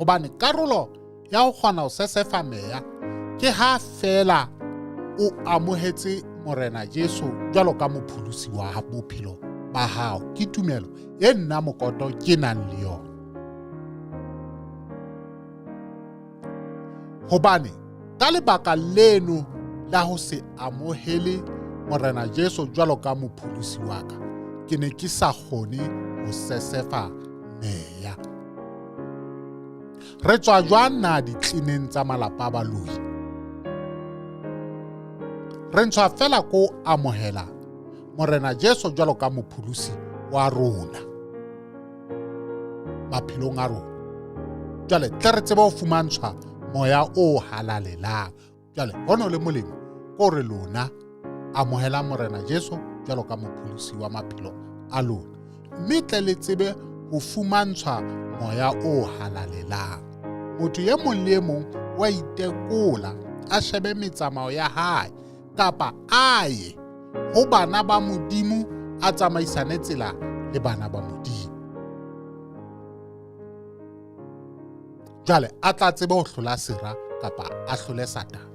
hobane karolo ya ho kgona ho sesefa meya ke ha fela o amohetse Morena Jesu jwalo ka mopholosi wa bophelo ba hao. Ke tumelo e nna Mokoto ke nang le yona. Hobane ka lebaka leno la ho se amohele Morena Jesu jwalo ka mopholosi wa ka, ke ne ke sa kgone ho sesefa meya. Re tswa jwang na ditleneng tsa malapa a baloi? Re ntshwa fela ko amohela Morena Jesu jwalo ka mopholosi wa rona maphelong a rona. Jwale tle re tsebe ho fumantshwa moya o halalelang. Jwale hono le molemo ko re lona amohela Morena Jesu jwalo ka mopholosi wa maphelo a lona, mme tle le tsebe ho fumantshwa moya o halalelang. Motho ye mong le mong wa itekola a shebe metsamao ya hae, kapa aye ho bana ba Modimo a tsamaisane tsela le bana ba Modimo. Jwale a tla tsebe ho hlola sera kapa a hlole Satane.